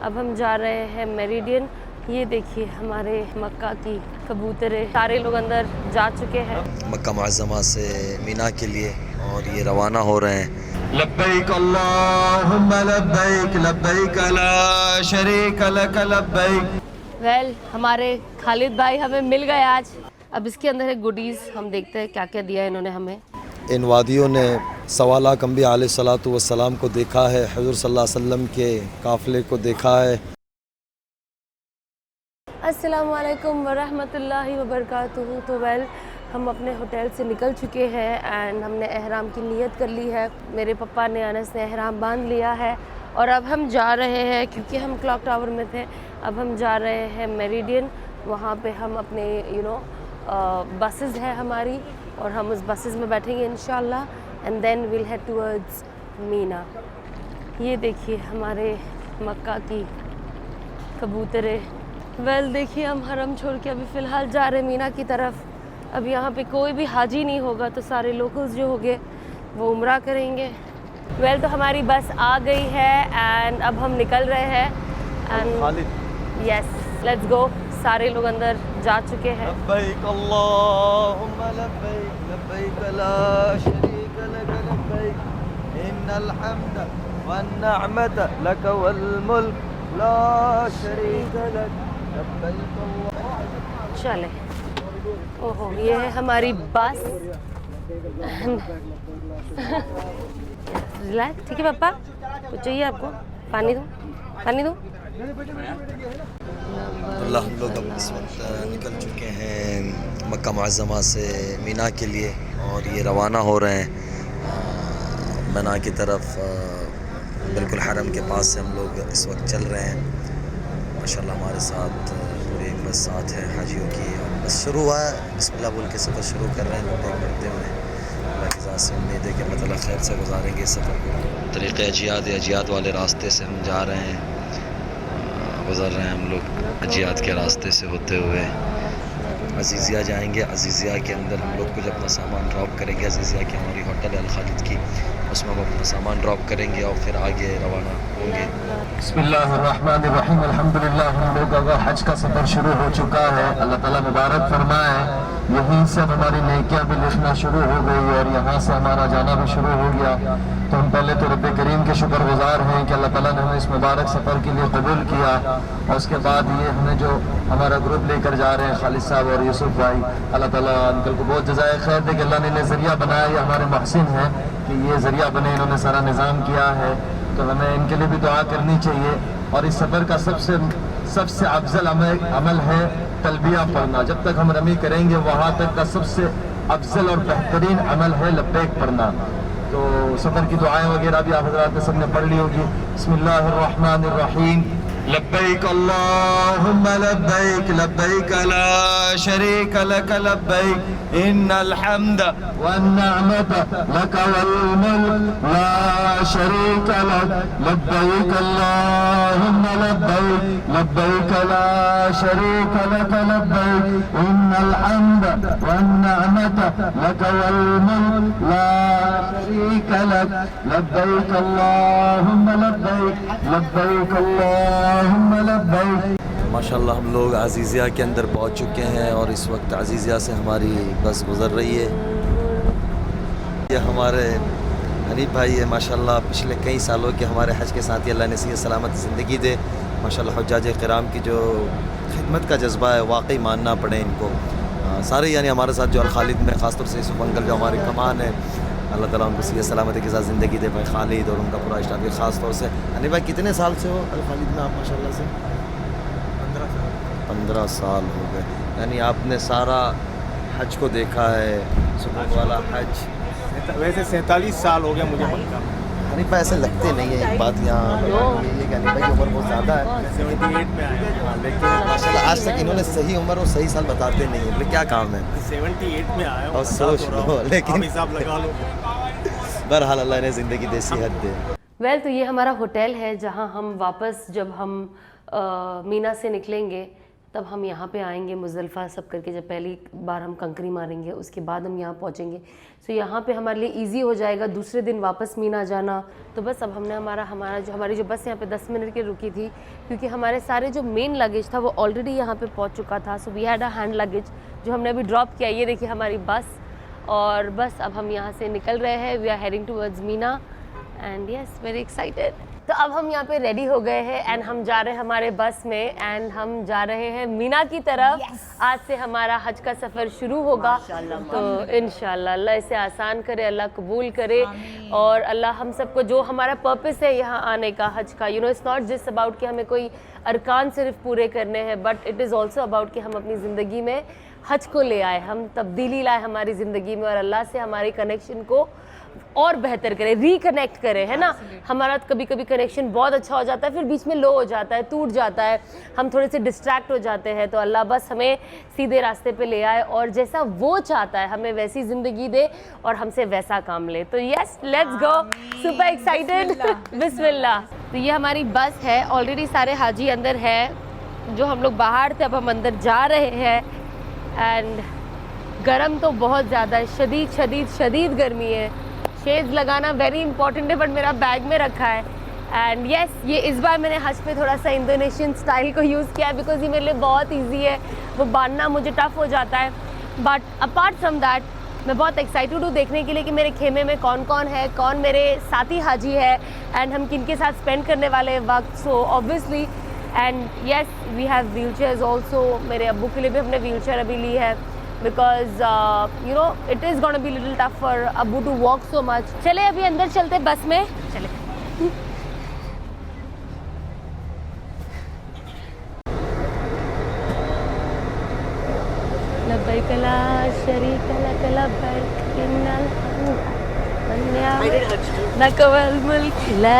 अब हम जा रहे हैं मेरिडियन। ये देखिए हमारे मक्का की कबूतरें, सारे लोग अंदर जा चुके हैं मक्का मुअज़्ज़मा से मीना के लिए और ये रवाना हो रहे हैं। लब्बैक अल्लाहुम्मा लब्बैक लब्बैक ला शरीक लक लब्बैक। हमारे खालिद भाई हमें मिल गए आज। अब इसके अंदर है गुडीज़, हम देखते हैं क्या क्या दिया इन्होंने हमें। इन वादियों ने सवा लाख अंबिया अलैहिस्सलातु वस्सलाम को देखा है, हुज़ूर सल्लल्लाहु अलैहि वसल्लम के काफ़िले को देखा है। अस्सलामु अलैकुम वरहमतुल्लाहि वबरकातुहू। तो हम अपने होटल से निकल चुके हैं एंड हमने एहराम की नीयत कर ली है। मेरे पापा ने, अनस ने एहराम बांध लिया है और अब हम जा रहे हैं, क्योंकि हम क्लॉक टावर में थे, अब हम जा रहे हैं मेरिडियन। वहाँ पे हम अपने बसेस है हमारी और हम उस बसेस में बैठेंगे इंशाल्लाह and then will head towards Mina. ये देखिए हमारे मक्का की कबूतरें। देखिए हम हरम छोड़ के अभी फ़िलहाल जा रहे हैं मीना की तरफ। अब यहाँ पे कोई भी हाजी नहीं होगा तो सारे लोकल्स जो होंगे वो उम्रा करेंगे। तो हमारी बस आ गई है एंड अब हम निकल रहे हैं एंड यस लेट्स गो। सारे लोग अंदर जा चुके हैं। लब्बैक अल्लाहुम्मा लब्बैक लब्बैक ला शरीक लक लब्बैक इन्नल हम्द वन निअमत लक वल मुल्क ला शरीक लक लब्बैक अल्लाह। चले, ओहो ये है हमारी बस। रिलैक्स, ठीक है पापा, कुछ चाहिए आपको? पानी दो, पानी दो। अल्लाह, हम लोग अब इस वक्त निकल चुके हैं मक्का मुअज़्ज़मा से मीना के लिए और ये रवाना हो रहे हैं मीना की तरफ। बिल्कुल हरम के पास से हम लोग इस वक्त चल रहे हैं। माशाल्लाह हमारे साथ पूरी एक बस साथ है हाजियों की। बस शुरू हुआ है, बिस्मिल्लाह बोल के सफ़र शुरू कर रहे हैं लबैक करते हुए। अल्लाह की ज़ात से उम्मीद है कि अल्लाह ताला खैर से गुजारेंगे इस सफ़र को। तरीक़े अजियात वाले रास्ते से हम जा रहे हैं, गुज़र रहे हैं हम लोग अजियात के रास्ते से होते हुए अज़ीज़िया जाएंगे। अज़ीज़िया के अंदर हम लोग कुछ अपना सामान ड्रॉप करेंगे। अज़ीज़िया की हमारी होटल है अल खालिद की, उसमें हम अपना सामान ड्रॉप करेंगे और फिर आगे रवाना होंगे। बिस्मिल्लाहिर्रहमानिर्रहीम। अल्हम्दुलिल्लाह, हम लोग का हज का सफ़र शुरू हो चुका है। अल्लाह ताला मुबारक फरमाए। यहीं से हमारी नेकियां भी लिखना शुरू हो गई और यहाँ से हमारा जाना भी शुरू हो गया। तो हम पहले तो रब्बे करीम के शुक्रगुजार हैं कि अल्लाह ताला ने हमें इस मुबारक सफ़र के लिए कबूल किया। और उसके बाद ये हमें जो हमारा ग्रुप लेकर जा रहे हैं खालिद साहब और यूसुफ भाई, अल्लाह ताला अंकल को बहुत जज़ाए खैर दे कि अल्लाह ने इन्हें ज़रिया बनाया। ये हमारे महसिन हैं कि ये ज़रिया बने, इन्होंने सारा निज़ाम किया है, तो हमें इनके लिए भी दुआ करनी चाहिए। और इस सफ़र का सबसे अफजल अमल है तलबिया पढ़ना। जब तक हम रमी करेंगे वहाँ तक का सबसे अफजल और बेहतरीन अमल है लब्बैक पढ़ना। तो सफ़र की दुआएं वगैरह भी आप हज़रात ने सबने पढ़ ली होगी। बिस्मिल्लाहिर्रहमानिर्रहीम। लब्बैक अल्लाहुम्मा लब्बैक लब्बैक ला शरीक लक लब्बैक इन्नल हम्द वन निअमत लक वल मुल्क ला शरीक लक लब्बैक अल्लाहुम्मा लब्बैक लब्बैक ला शरीक लक लब्बैक इन्नल हम्द वन निअमत लक वल मुल्क ला शरीक लक लब्बैक अल्लाहुम्मा लब्बैक लब्बैक अल्लाहुम्मा लब्बैक। माशाल्लाह हम लोग अज़ीज़िया के अंदर पहुंच चुके हैं और इस वक्त अज़ीज़िया से हमारी बस गुज़र रही है। ये हमारे हनीफ भाई है, माशाल्लाह पिछले कई सालों के हमारे हज के साथ ही अल्लाह ने सेहत सलामत ज़िंदगी दे। माशाल्लाह हुज्जाज किराम की जो खिदमत का जज्बा है वाकई मानना पड़े इनको। सारे यानी हमारे साथ जो अल खालिद में ख़ासतौर से यूसुफ अंकल जो हमारे कमान है, अल्लाह ताला उनको सेहत सलामती के साथ ज़िंदगी दे। भाई खालिद और उनका पूरा स्टाफ, ख़ास तौर से हनीफ भाई कितने साल से हो अल खालिद में आप? माशाल्लाह से 15 साल हो गए। यानी आपने सारा हज को देखा है, सुकून वाला हज। वैसे 47 साल हो गया मुझे मक्का में। हनीफ भाई ऐसे लगते नहीं है, एक बात यहाँ ये कि हनीफ भाई की उम्र बहुत ज़्यादा है, 78 में आया हूँ, लेकिन माशाल्लाह आज तक इन्होंने सही उम्र और सही साल बताते नहीं है। क्या काम है? 78 में आया हूँ और सोच लो, लेकिन हिसाब लगा लो। बहरहाल अल्लाह ने ज़िंदगी दे, सेहत दे। तो ये हमारा होटल है जहाँ हम वापस जब हम मीना से निकलेंगे तब हम यहाँ पे आएंगे मुज़दलिफ़ा सब करके। जब पहली बार हम कंकरी मारेंगे उसके बाद हम यहाँ पहुँचेंगे। सो यहाँ पे हमारे लिए इजी हो जाएगा दूसरे दिन वापस मीना जाना। तो बस अब हमने हमारी जो बस यहाँ पे 10 मिनट की रुकी थी, क्योंकि हमारे सारे जो मेन लगेज था वो ऑलरेडी यहाँ पे पहुँच चुका था। So we had a hand luggage जो हमने अभी ड्रॉप किया। ये देखिए हमारी बस, और बस अब हम यहाँ से निकल रहे हैं। We are heading towards Mina and yes very excited. तो अब हम यहाँ पे रेडी हो गए हैं एंड हम जा रहे हैं हमारे बस में एंड हम जा रहे हैं मीना की तरफ। आज से हमारा हज का सफ़र शुरू होगा। तो इंशाल्लाह अल्लाह इसे आसान करे, अल्लाह कबूल करे, और अल्लाह हम सबको जो हमारा पर्पस है यहाँ आने का हज का, इट्स नॉट जस्ट अबाउट कि हमें कोई अरकान सिर्फ पूरे करने हैं, but it is also about कि हम अपनी ज़िंदगी में हज को ले आए, हम तब्दीली लाए हमारी ज़िंदगी में, और अल्लाह से हमारे कनेक्शन को और बेहतर करें, रिकनेक्ट करें, है ना। हमारा कभी कभी कनेक्शन बहुत अच्छा हो जाता है, फिर बीच में लो हो जाता है, टूट जाता है, हम थोड़े से डिस्ट्रैक्ट हो जाते हैं। तो अल्लाह बस हमें सीधे रास्ते पे ले आए और जैसा वो चाहता है हमें वैसी ज़िंदगी दे और हमसे वैसा काम ले। तो yes, let's go, super excited, बिस्मिल्लाह। तो ये हमारी बस है, ऑलरेडी सारे हाजी अंदर है, जो हम लोग बाहर थे अब हम अंदर जा रहे हैं। एंड गर्म तो बहुत ज़्यादा है, शदीद शदीद शदीद गर्मी है। शेड्स लगाना वेरी इंपॉर्टेंट है, बट मेरा बैग में रखा है। एंड यस, ये इस बार मैंने हज पे थोड़ा सा इंडोनेशियन स्टाइल को यूज़ किया है, बिकॉज ये मेरे लिए बहुत ईजी है, वो बांधना मुझे टफ़ हो जाता है। बट अपार्ट फ्रॉम दैट मैं बहुत एक्साइटेड हूँ देखने के लिए कि मेरे खेमे में कौन कौन है, कौन मेरे साथी हाजी है, एंड हम किन के साथ स्पेंड करने वाले हैं वक्त। So obviously, and yes we have wheelchairs also. मेरे अब्बू के लिए भी हमने व्हील चेयर अभी ली है, because it is gonna be little tough for Abu to walk so much. चले अभी अंदर चलते बस में, चले। लब्बैक ला शरीक लक लब्बैक इन्नल हम्द लक वल मुल्क ला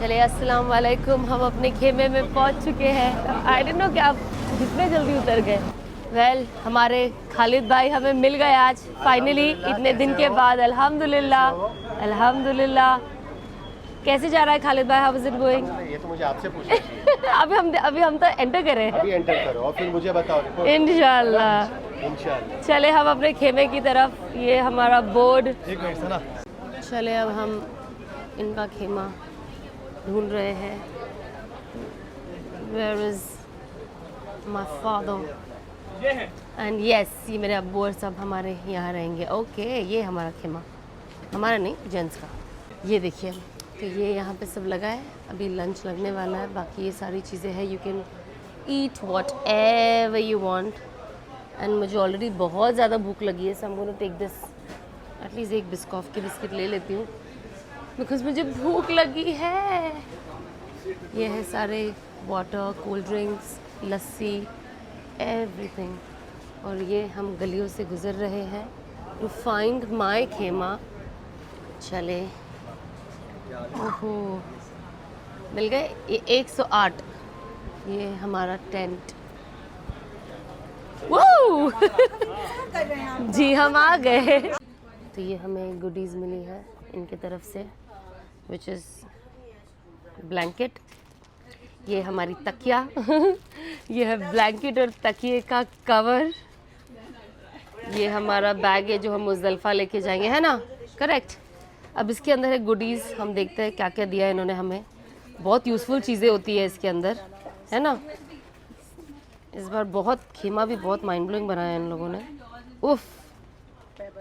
चले, अस्सलाम वालेकुम। हम अपने खेमे में पहुंच चुके हैं। आई डोंट नो कि आप कितने जल्दी उतर गए। वेल, हमारे खालिद भाई हमें मिल गए आज फाइनली इतने दिन के बाद, अल्हम्दुलिल्लाह अल्हम्दुलिल्लाह। कैसे जा रहा है खालिद भाई, हाउ इज इट गोइंग? ये तो मुझे आपसे पूछना चाहिए। अभी हम तो एंटर कर रहे हैं। अभी एंटर करो और फिर मुझे बताओ। इंशाल्लाह। इंशाल्लाह। चले हम अपने खेमे की तरफ, ये हमारा बोर्ड। एक मिनट सुना। चले अब हम इनका खेमा ढूंढ रहे हैं। Where is my father? And yes, ये मेरे अब्बू और सब हमारे यहाँ रहेंगे। ओके, ये हमारा खेमा, हमारा नहीं, जेंट्स का। ये देखिए, तो ये यहाँ पे सब लगा है। अभी लंच लगने वाला है, बाकी ये सारी चीज़ें हैं। You can eat whatever you want. And मुझे ऑलरेडी बहुत ज़्यादा भूख लगी है, so I am gonna take this, at least एक बिस्कॉफ की बिस्किट ले लेती हूँ, बिकॉज मुझे भूख लगी है। ये है सारे वाटर, कोल्ड ड्रिंक्स, लस्सी, एवरीथिंग। और ये हम गलियों से गुज़र रहे हैं टू फाइंड माई खेमा। चले, ओहो, मिल गए। ये 108, ये हमारा टेंट। वो जी हम आ गए। तो ये हमें गुडीज़ मिली है इनकी तरफ से, विच इज़ ब्लैंकेट। ये हमारी तकिया ये है ब्लैंकेट और तकिए का कवर। ये हमारा बैग है जो हम मुज़दलिफ़ा लेके जाएंगे, है ना, करेक्ट। अब इसके अंदर है गुडीज़, हम देखते हैं क्या क्या दिया है इन्होंने हमें। बहुत यूज़फुल चीज़ें होती है इसके अंदर, है ना। इस बार बहुत खेमा भी बहुत माइंड ब्लोइंग बनाया इन लोगों ने। उफ,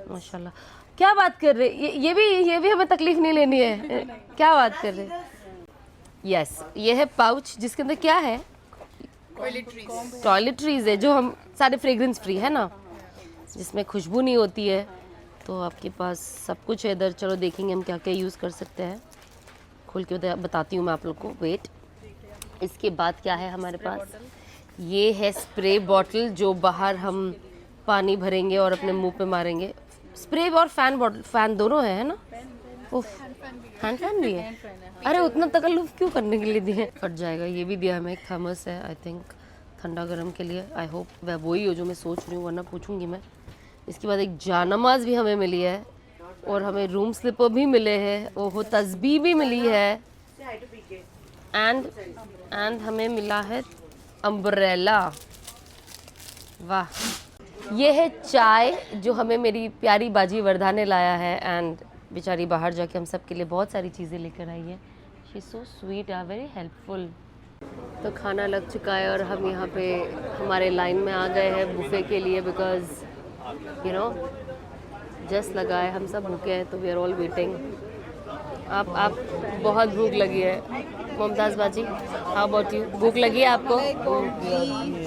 माशाल्लाह। क्या बात कर रहे, ये भी हमें तकलीफ़ नहीं लेनी है। क्या बात कर रहे। यस, ये है पाउच जिसके अंदर क्या है, टॉयलेटरीज है, जो हम सारे फ्रेग्रेंस फ्री, है ना, जिसमें खुशबू नहीं होती है। तो आपके पास सब कुछ है इधर। चलो देखेंगे हम क्या क्या यूज़ कर सकते हैं। खोल के बताती हूँ मैं आप लोग को। वेट, इसके बाद क्या है हमारे पास, ये है स्प्रे बॉटल, जो बाहर हम पानी भरेंगे और अपने मुंह पे मारेंगे। स्प्रे और फैन बॉटल, फैन दोनों है ना। उफ, हैंड फैन भी है। अरे उतना तकल्लुफ़ क्यों करने के लिए दिए, फट जाएगा। ये भी दिया हमें। एक थर्मस है, आई थिंक ठंडा गरम के लिए। आई होप वह वही हो जो मैं सोच रही हूँ, वरना पूछूंगी मैं। इसके बाद एक जानमाज भी हमें मिली है और हमें रूम स्लिपर भी मिले हैं, ओहो तस्बीह भी मिली है एंड हमें मिला है अम्ब्रेला। वाह, ये है चाय जो हमें मेरी प्यारी बाजी वर्धा ने लाया है एंड बेचारी बाहर जाके हम सब के लिए बहुत सारी चीज़ें लेकर आई है। She is so sweet, are very helpful. तो खाना लग चुका है और हम यहाँ पे हमारे लाइन में आ गए हैं बुफे के लिए, बिकॉज यू नो जस्ट लगा है, हम सब भूखे हैं तो वी आर ऑल वेटिंग। आप बहुत भूख लगी है मुमताज़ बाजी, हाउ अबाउट यू? भूख लगी है आपको?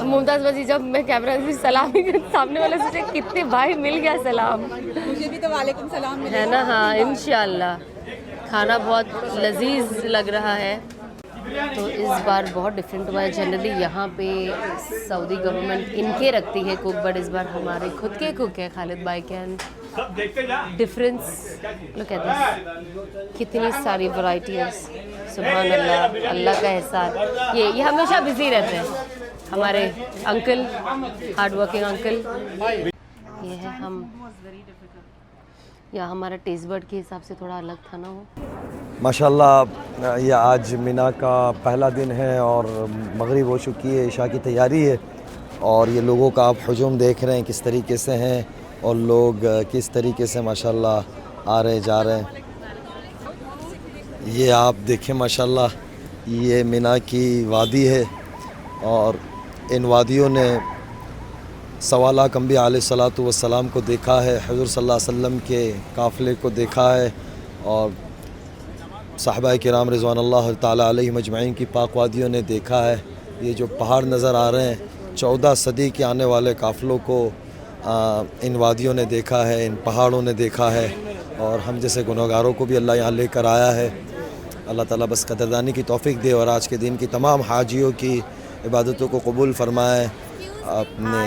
मुमताज़ बाजी, जब मैं कैमरा से सलाम सामने वाले सोचे कितने भाई मिल गया सलाम, मुझे भी तो वालेकुम सलाम मिला है ना। हाँ इंशाल्लाह। खाना बहुत लजीज लग रहा है। तो इस बार बहुत डिफरेंट हुआ है। जनरली यहाँ पे सऊदी गवर्नमेंट इनके रखती है कुक, बट इस बार हमारे खुद के कुक है खालिद भाई के। डिफरेंस लोग कहते हैं कितनी सारी वैरायटीज, सुभान अल्लाह, अल्लाह का एहसान। ये हमेशा बिजी रहते हैं हमारे अंकल, हार्ड वर्किंग अंकल। ये है हम, या हमारा टेस्ट बर्ड के हिसाब से थोड़ा अलग था ना वो। माशाल्लाह ये आज मिना का पहला दिन है और मगरिब हो चुकी है, इशा की तैयारी है और ये लोगों का आप हुजूम देख रहे हैं किस तरीके से हैं और लोग किस तरीके से माशाल्लाह आ रहे जा रहे हैं। ये आप देखें माशाल्लाह, ये मिना की वादी है और इन वादियों ने सवाला कंबी अलैहिस्सलातु वस्सलाम को देखा है, हुज़ूर सल्लल्लाहु अलैहि वसल्लम के काफ़िले को देखा है और सहाबाए किराम रिज़वानुल्लाह ताला अलैहिम अजमईन की पाक वादियों ने देखा है। ये जो पहाड़ नज़र आ रहे हैं, 14 सदी के आने वाले काफ़िलों को इन वादियों ने देखा है, इन पहाड़ों ने देखा है और हम जैसे गुनहगारों को भी अल्लाह यहाँ लेकर आया है। अल्लाह ताला बस कदरदानी की तौफ़ीक दे और आज के दिन की तमाम हाजियों की इबादतों को कबूल फ़रमाए, अपने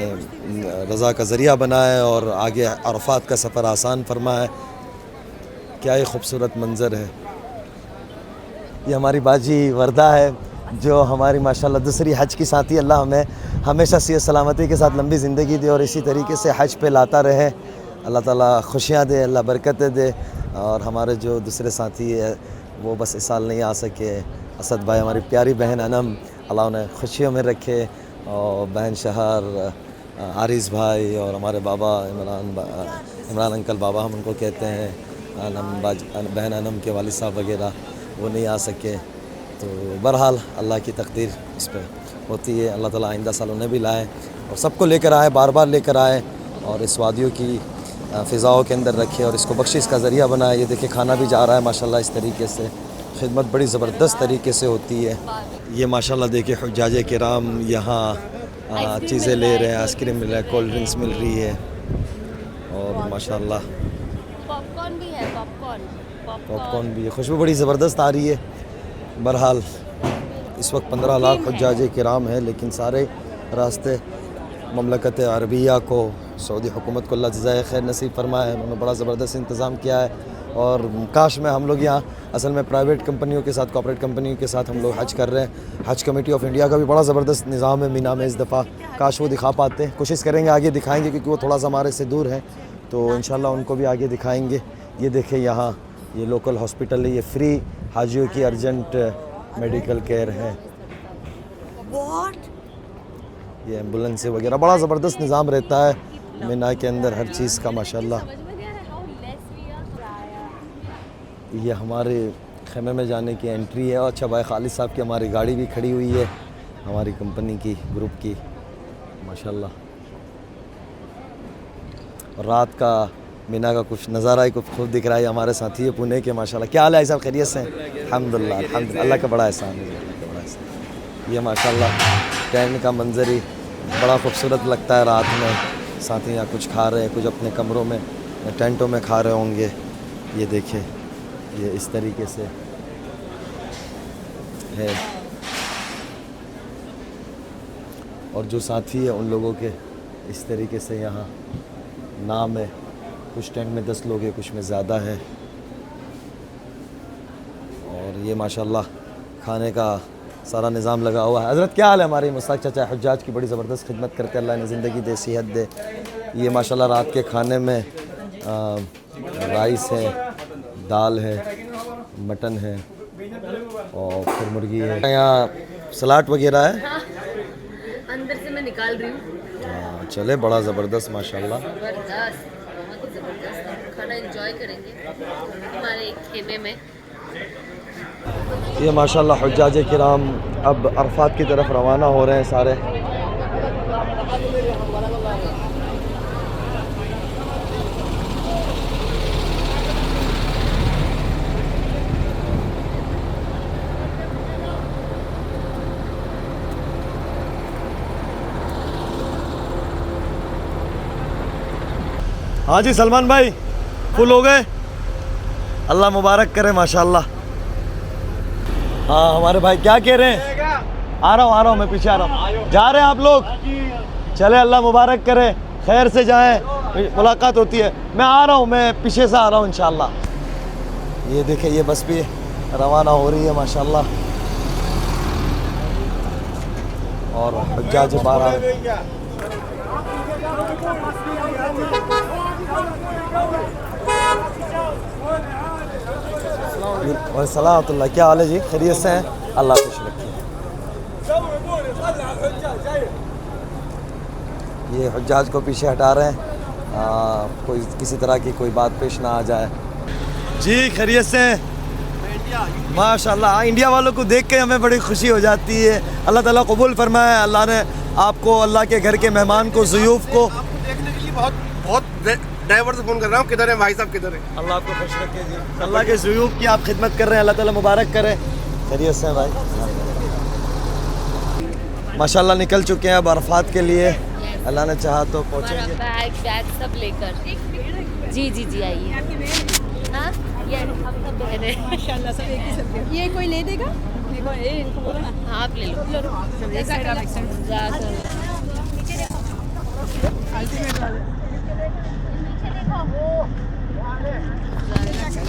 रज़ा का ज़रिया बनाए और आगे अरफ़ात का सफ़र आसान फ़रमाए। क्या ही खूबसूरत मंज़र है। ये हमारी बाजी वर्दा है जो हमारी माशाल्लाह दूसरी हज की साथी। अल्लाह हमें हमेशा सेहत सलामती के साथ लंबी ज़िंदगी दे और इसी तरीके से हज पे लाता रहे। अल्लाह ताला खुशियाँ दे, अल्लाह बरकतें दे। और हमारे जो दूसरे साथी है वो बस इस साल नहीं आ सके, असद भाई, हमारी प्यारी बहन अनम, अल्लाह उन्हें खुशियों में रखे, और बहन शहर आरिस भाई और हमारे बाबा इमरान अंकल, बाबा हम उनको कहते हैं, बहन अनम के वालिद साहब वगैरह वो नहीं आ सके। तो बहरहाल अल्लाह की तकदीर इस पर होती है। अल्लाह ताला आइंदा साल उन्हें भी लाए और सबको लेकर आए, बार बार लेकर आए और इस वादियों की फ़िज़ाओं के अंदर रखे और इसको बख्शिश का ज़रिया बनाए। ये देखिए खाना भी जा रहा है माशाल्लाह। इस तरीके से खिदमत बड़ी ज़बरदस्त तरीके से होती है। ये माशाल्लाह देखिए हुज्जाज किराम यहाँ चीज़ें ले रहे हैं, आइसक्रीम मिल रहा है, कोल्ड ड्रिंक्स मिल रही है और माशाल्लाह पॉपकॉर्न भी है, पॉपकॉर्न भी है, खुशबू बड़ी ज़बरदस्त आ रही है। बहरहाल इस वक्त 15 लाख हुज्जाज किराम है, लेकिन सारे रास्ते ममलकत अरबिया को, सऊदी हुकूमत को अल्लाह जज़ाए खैर नसीब फरमाए। उन्होंने बड़ा ज़बरदस्त इंतज़ाम किया है और काश में हम लोग यहाँ असल में प्राइवेट कंपनियों के साथ, कॉर्पोरेट कंपनियों के साथ हम लोग हज कर रहे हैं। हज कमेटी ऑफ इंडिया का भी बड़ा ज़बरदस्त निज़ाम है मीना में इस दफ़ा, काश वो दिखा पाते हैं। कोशिश करेंगे, आगे दिखाएंगे क्योंकि वो थोड़ा सा हमारे से दूर है, तो इंशाल्लाह उनको भी आगे दिखाएंगे। ये देखें यहाँ ये लोकल हॉस्पिटल है, ये फ्री हाजियों की अर्जेंट मेडिकल केयर है। ये एम्बुलेंस वगैरह, बड़ा ज़बरदस्त निज़ाम रहता है मीना के अंदर हर चीज़ का माशाल्लाह। ये हमारे खेमे में जाने की एंट्री है। और अच्छा भाई खालिद साहब की हमारी गाड़ी भी खड़ी हुई है, हमारी कंपनी की, ग्रुप की माशाल्लाह। और रात का मीना का कुछ नज़ारा ही कुछ खूब दिख रहा है। हमारे साथी है पुणे के माशाल्लाह। क्या हाल है साहब, खैरियत से? अल्हम्दुलिल्लाह अल्हम्दुलिल्लाह, अल्लाह का बड़ा एहसान है, अल्लाह का बड़ा एहसान। ये माशाल्लाह टेंट का मंजर ही बड़ा खूबसूरत लगता है रात में। साथी यहाँ कुछ खा रहे हैं, कुछ अपने कमरों में टेंटों में खा रहे होंगे। ये देखें, ये इस तरीके से है। और जो साथी है उन लोगों के इस तरीके से यहाँ नाम है। कुछ टेंट में 10 लोग हैं, कुछ में ज़्यादा है। और ये माशाल्लाह खाने का सारा निज़ाम लगा हुआ है। हज़रत क्या हाल है? हमारे मुस्ताक चाचा हुज्जाज की बड़ी ज़बरदस्त खिदमत करते, अल्लाह ने ज़िंदगी दे, सेहत दे। ये माशाल्लाह रात के खाने में राइस है, दाल है, मटन है और फिर मुर्गी है। यहाँ सलाद वगैरह है। हाँ, अंदर से मैं निकाल रही हूँ। हाँ, चले बड़ा ज़बरदस्त माशाल्लाह। ज़बरदस्त, बहुत ही ज़बरदस्त खाना एंजॉय करेंगे हमारे खेमे में। ये माशाल्लाह हुज्जाज किराम अब अरफात की तरफ रवाना हो रहे हैं सारे। हाँ जी सलमान भाई, फुल हो गए? अल्लाह मुबारक करे माशाल्लाह। हाँ हमारे भाई क्या कह रहे हैं? आ रहा हूँ मैं पीछे आ रहा हूँ। जा रहे हैं आप लोग? चले, अल्लाह मुबारक करे, खैर से जाएं, मुलाकात होती है। मैं आ रहा हूँ, मैं पीछे से आ रहा हूँ इंशाल्लाह। ये देखें, ये बस भी रवाना हो रही है माशाल्लाह और हुज्जाज बारह। और सलामतुल्लाह, क्या हाल है जी? खैरियत से हैं? अल्लाह खुश रखिए। ये हुज्जाज को पीछे हटा रहे हैं, कोई किसी तरह की कोई बात पेश ना आ जाए। जी खैरियत से हैं? माशाल्लाह, इंडिया वालों को देख के हमें बड़ी खुशी हो जाती है। अल्लाह ताला कबूल फरमाए। अल्लाह ने आपको, अल्लाह के घर के मेहमान को, ज़ुयूफ़ को देखने के लिए बहुत ड्राइवर से फ़ोन कर रहा हूँ, किधर है भाई साहब, किधर है? अल्लाह आपको खुश रखे जी। अल्लाह के ज़ुयूफ़ की आप खिदमत कर रहे हैं, अल्लाह ताला मुबारक करे। खैरियत से हैं भाई? माशाल्लाह निकल चुके हैं अब अरफात के लिए। अल्लाह ने चाहा तो पहुँचेंगे। बैग सब लेकर। जी आइए। हाँ, ये हम सब बहने माशाल्लाह सब एक ही सब। ये कोई ले देगा? इनको बोलो ना। हाँ आप ले लो।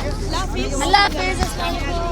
अल्लाह हाफिज़। अल्लाह हाफिज़।